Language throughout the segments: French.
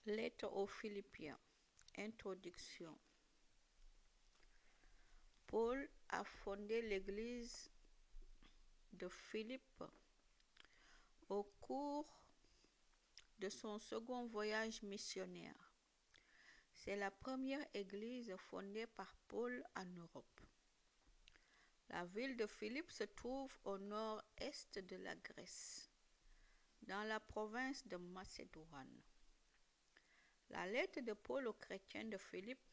Lettre aux Philippiens. Introduction. Paul a fondé l'église de Philippe au cours de son second voyage missionnaire. C'est la première église fondée par Paul en Europe. La ville de Philippe se trouve au nord-est de la Grèce, dans la province de Macédoine. La lettre de Paul aux chrétiens de Philippe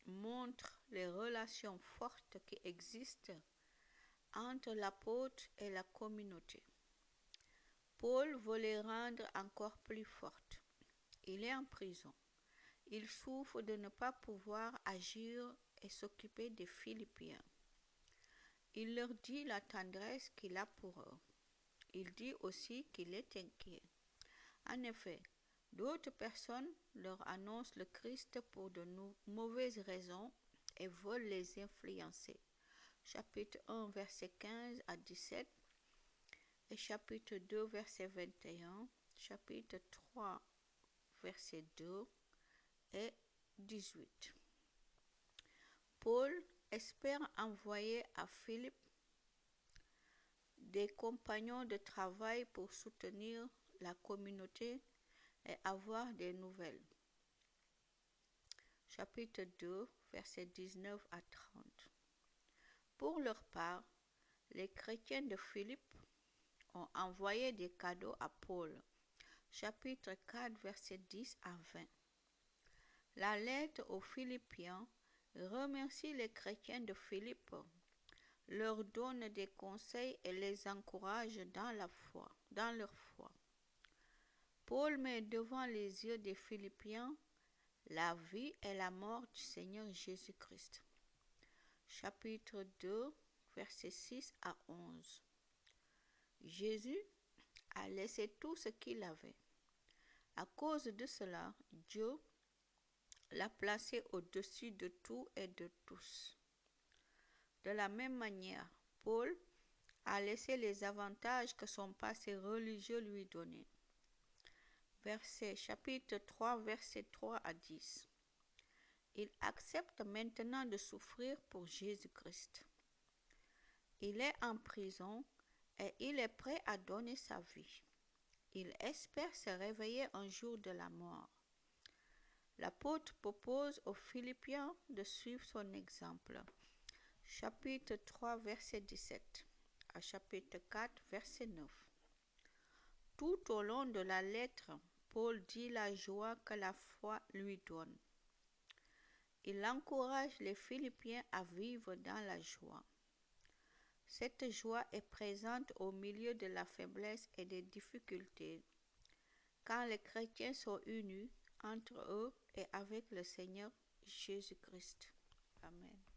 montre les relations fortes qui existent entre l'apôtre et la communauté. Paul veut les rendre encore plus fortes. Il est en prison. Il souffre de ne pas pouvoir agir et s'occuper des Philippiens. Il leur dit la tendresse qu'il a pour eux. Il dit aussi qu'il est inquiet. En effet, d'autres personnes leur annoncent le Christ pour de mauvaises raisons et veulent les influencer. Chapitre 1, verset 15 à 17 et chapitre 2, verset 21, chapitre 3, verset 2 et 18. Paul espère envoyer à Philippe des compagnons de travail pour soutenir la communauté et avoir des nouvelles. Chapitre 2, versets 19 à 30. Pour leur part, les chrétiens de Philippe ont envoyé des cadeaux à Paul. Chapitre 4, versets 10 à 20. La lettre aux Philippiens remercie les chrétiens de Philippe, leur donne des conseils et les encourage dans leur foi. Paul met devant les yeux des Philippiens la vie et la mort du Seigneur Jésus-Christ. Chapitre 2, versets 6 à 11. Jésus a laissé tout ce qu'il avait. À cause de cela, Dieu l'a placé au-dessus de tout et de tous. De la même manière, Paul a laissé les avantages que son passé religieux lui donnait. Chapitre 3, versets 3 à 10. Il accepte maintenant de souffrir pour Jésus-Christ. Il est en prison et il est prêt à donner sa vie. Il espère se réveiller un jour de la mort. L'apôtre propose aux Philippiens de suivre son exemple. Chapitre 3, verset 17 à chapitre 4, verset 9. Tout au long de la lettre, Paul dit la joie que la foi lui donne. Il encourage les Philippiens à vivre dans la joie. Cette joie est présente au milieu de la faiblesse et des difficultés, quand les chrétiens sont unis entre eux et avec le Seigneur Jésus-Christ. Amen.